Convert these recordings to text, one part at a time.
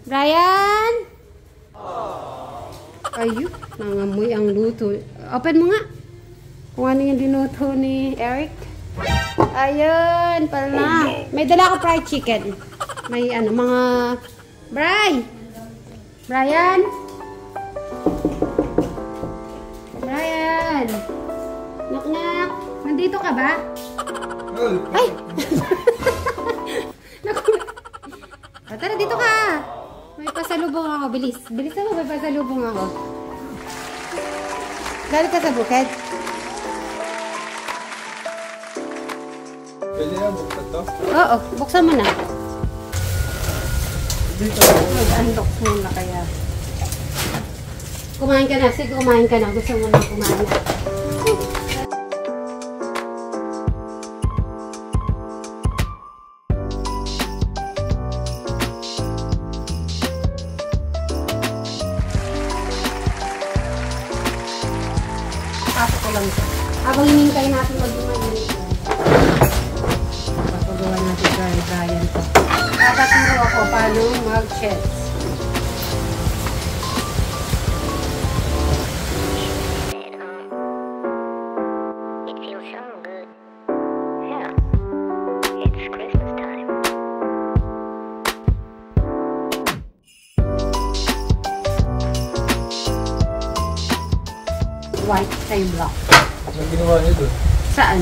Brian? Ayun, nangamoy ang luto. Open mo nga. Kung ano yung dinuto ni Eric. Ayun, pala. May dala ko fried chicken. May ano, mga... Brian? Knock. Nandito ka ba? Ay! Tara, dito ka. May pasalubong ako. Bilis ako. May pasalubong ako. Galit ka sa bukid? Pwede na buksan to? Oo, buksan mo na. Dito. Mag-unlock muna kaya. Kumain ka na. Sige, kumain ka na. Gusto mo na kumain na. Pasok ko lang siya. Habang hinihintay natin mag-dumayin. Papagawa natin kay Brian to. Taturo ako paano mag-chess. It feels so good. Yeah. It's Christmas time. White side block. Anong ginawa niyo doon? Saan?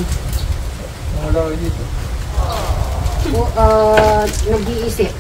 Wala kayo dito. Nag-iisip.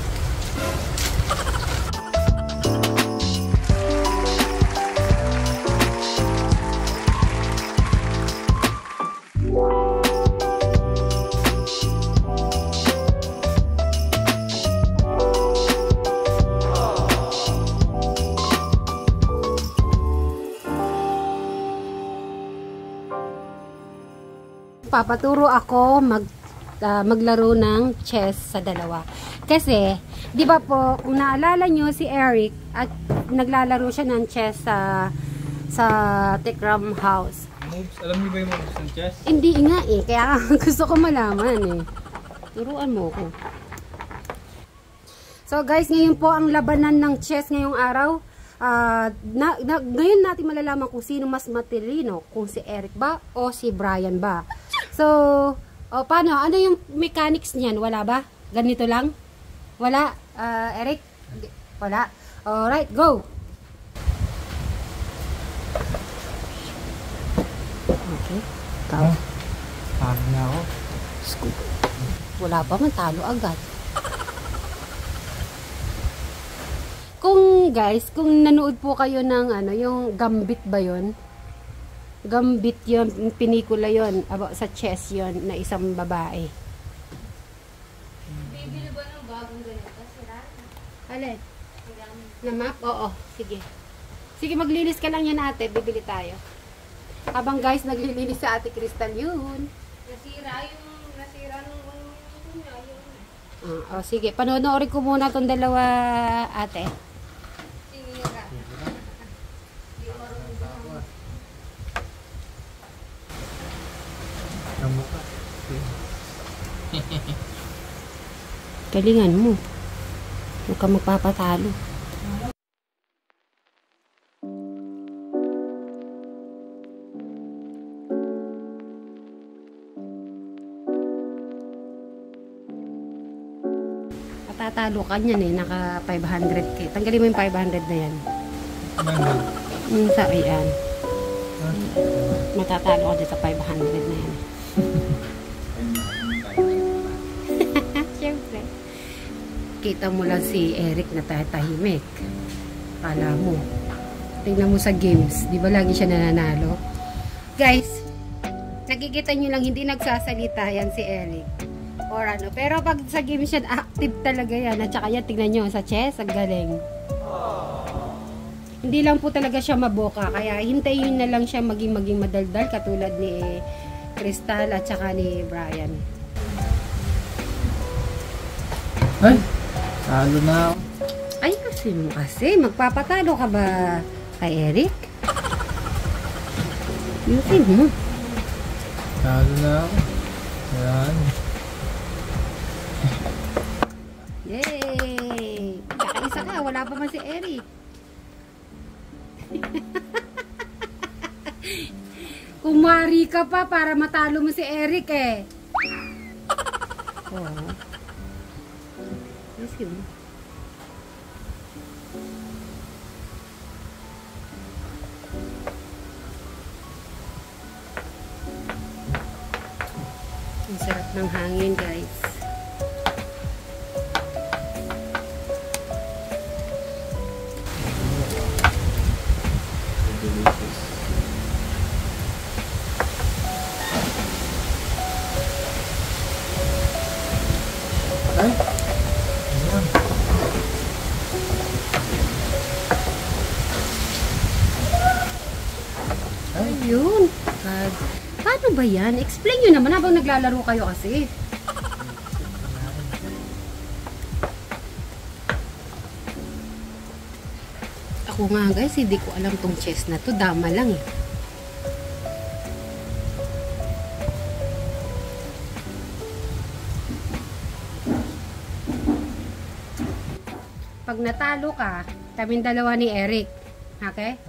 Papaturo ako maglaro ng chess sa dalawa. Kasi, di ba po, kung naalala nyo si Eric at naglalaro siya ng chess sa Tekram House. Moves? Alam niyo ba yung moves ng chess? Hindi nga eh, kaya gusto ko malaman eh. Turuan mo ko. So guys, ngayon po ang labanan ng chess ngayong araw. Ngayon natin malalaman kung sino mas matalino, kung si Eric ba o si Brian ba. So, paano? Ano yung mechanics niyan? Wala ba? Ganito lang? Wala? Eric? Wala? Alright, go! Okay. Ikaw. Talo na ako. Wala pa man, talo agad. Kung guys, kung nanood po kayo ng ano, yung Gambit ba yun? Gambit yun, pinikula yun, about sa chess yun, na isang babae. Bibili ba ng bagong ganito? Sira? Alin? Na map? Oo, sige. Sige, maglinis ka lang yan ate, bibili tayo. Habang guys, naglilinis sa ate Crystal yun. Nasira nung yun. Sige, panonoorin ko muna itong dalawa ate. Galingan mo. Huwag ka magpapatalo. Patatalo ka niyan eh. Naka 500k. Tanggalin mo yung 500 na yan. Sa ayan. Matatalo ka dito sa 500 na yan. Siyempre. Kita mo lang si Eric na tahimik. Kala mo. Tingnan mo sa games. Di ba lagi siya nananalo? Guys, nakikita nyo lang hindi nagsasalita yan si Eric. Or ano. Pero pag sa games siya, active talaga yan. At saka yan, tingnan nyo sa chess, ang galing. Hindi lang po talaga siya maboka. Kaya hintayin na lang siya maging madaldal katulad ni Crystal at saka ni Brian. Ay! Talo na ako. Ay, kasi magpapatalo ka ba kay Eric? Yusin mo. Talo na ako. Yan. Yay! Kakaisa ka, wala pa man si Eric. Kumari ka pa para matalo mo si Eric eh. Oh. Yes, yun. Ang sarap ng hangin, guys. Ay! Ayan. Ayun. God. Paano ba yan? Explain nyo naman habang naglalaro kayo kasi. Ako nga guys, hindi ko alam tong chess na to. Dama lang eh. Pag natalo ka, kaming dalawa ni Eric. Okay?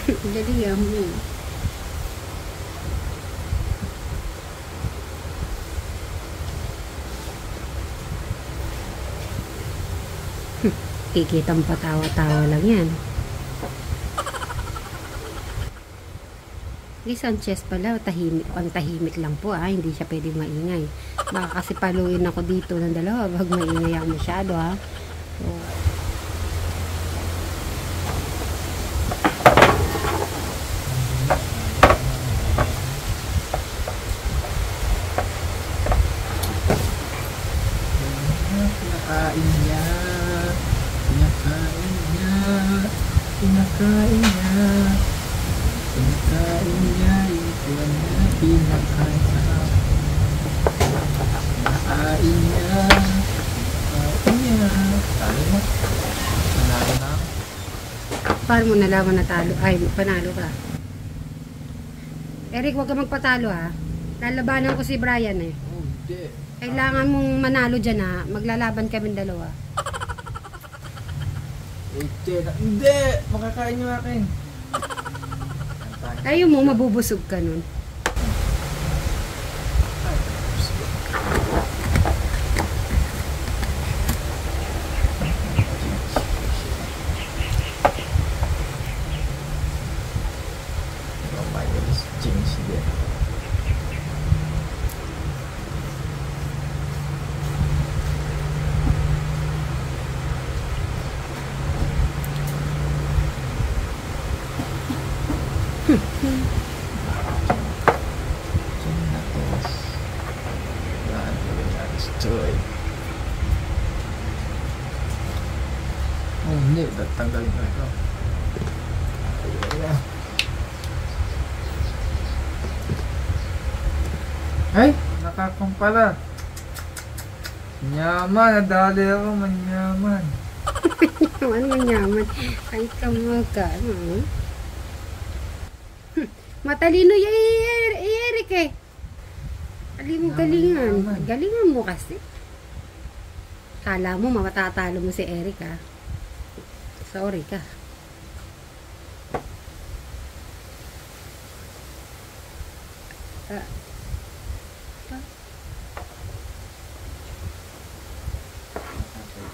Jadi ya mo. Kikitang patawa-tawa lang yan. Di Sanchez pala, tahimik lang po hindi siya pwede maingay. Baka kasi paluin ako dito ng dalawa pag maingay ako masyado So, Pinakain niya. Pinakain niya. Pinakain niya. Pinakain niya. Ito na pinakain niya. Pinakain niya. Pinakain niya. Talo mo. Panalo na ako. paano mo nalaman na talo? Ay, panalo ka. Eric, huwag ka magpatalo Lalabanan ko si Brian eh. Oh, hindi. Kailangan mong manalo dyan Maglalaban kami dalawa. Hindi! Makakain niyo akin. Ayaw mo, mabubusog ka nun. Oh, hindi. Tatanggalin ko ito. Ay! Nakakong pala. Manyaman. Nadali ako. Manyaman. Ano manyaman? Kahit ka ka. Matalino yung Eric eh. Alim mo galingan. Galingan mo kasi. Kala mo matatalo mo si Eric Sorry ka.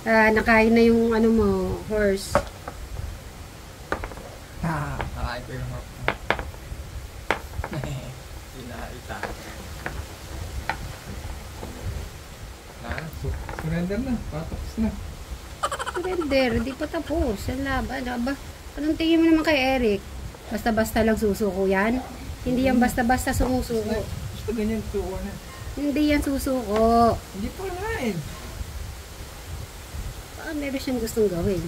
Nakain na yung ano mo, horse. Nakain ko yung horse mo. Inaita. Surrender na. Patapos na. Surrender. Di pa tapos. Ang laban. Anong tingin mo naman kay Eric? Basta-basta lang susuko yan? Hindi yan basta-basta sumusuko. Gusto ganyan tuwa na. Hindi yan susuko. Hindi pa kain. Meron siyang gustong gawin.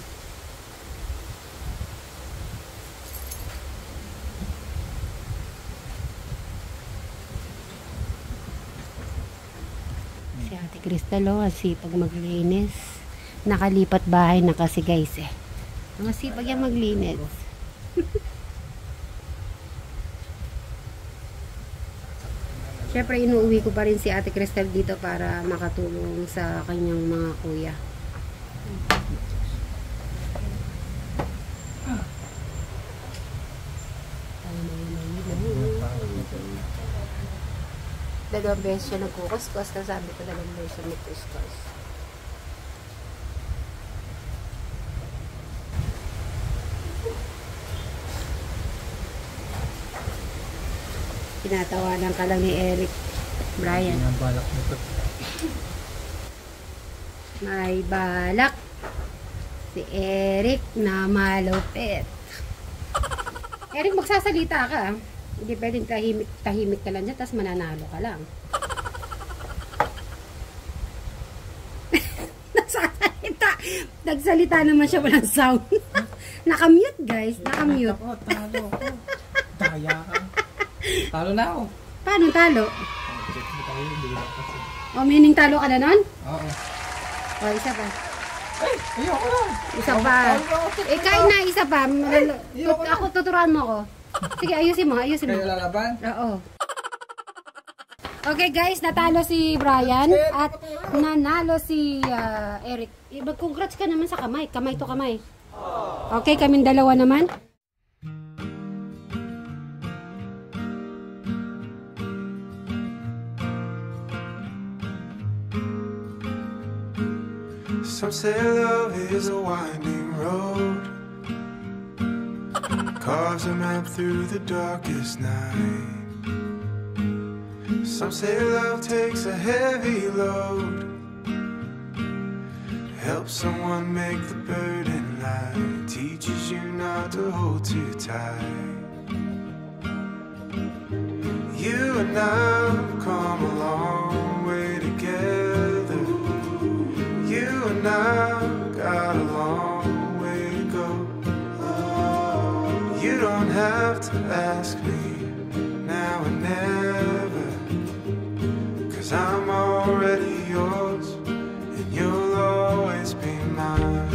Ate Crystal, oh, ang sipag maglinis. Nakalipat bahay na kasi guys eh. Ang sipag yan maglinis. Siyempre, inuuwi ko pa rin si Ate Crystal dito para makatulong sa kanyang mga kuya. Dalawang beses siya nagkukuskus. Sabi ko, dalawang beses siya nagkuskus. Tinatawanan ka lang ni Eric. Brian. May balak nito. May balak. Si Eric na malupit. Eric, magsasalita ka. Hindi pwedeng tahimik ka lang dyan, tapos mananalo ka lang. Nagsalita naman siya, walang sound. Nakamute guys, nakamute. Ako, talo ako. Daya ka. Talo na ako. Paano talo? Check mo tayo, hindi na kasi. O, meaning talo ka na nun? Oo. O, isa pa. Ay, ayoko na. Isa pa. Eh, kahit na isa pa. Ako, tuturuan mo ko. Sige, ayusin mo, ayusin mo. Kayo lalaban? Oo. Okay guys, natalo si Brian at nanalo si Eric. Congrats ka naman sa kamay. Kamay to kamay. Okay, kaming dalawa naman. Some say love is a winding road, carves a map through the darkest night. Some say love takes a heavy load, helps someone make the burden light, teaches you not to hold too tight. You and I have come a long way together. You and I got a long way to go. You don't have to ask me now or never, 'cause I'm already yours and you'll always be mine.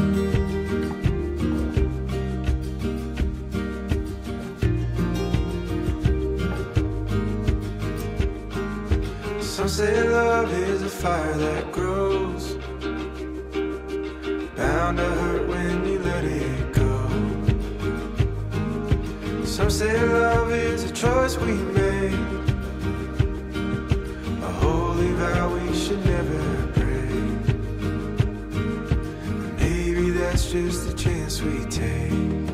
Some say love is a fire that grows, bound to hurt when you let it go. Some say love is a choice we make, a holy vow we should never break. Maybe that's just the chance we take.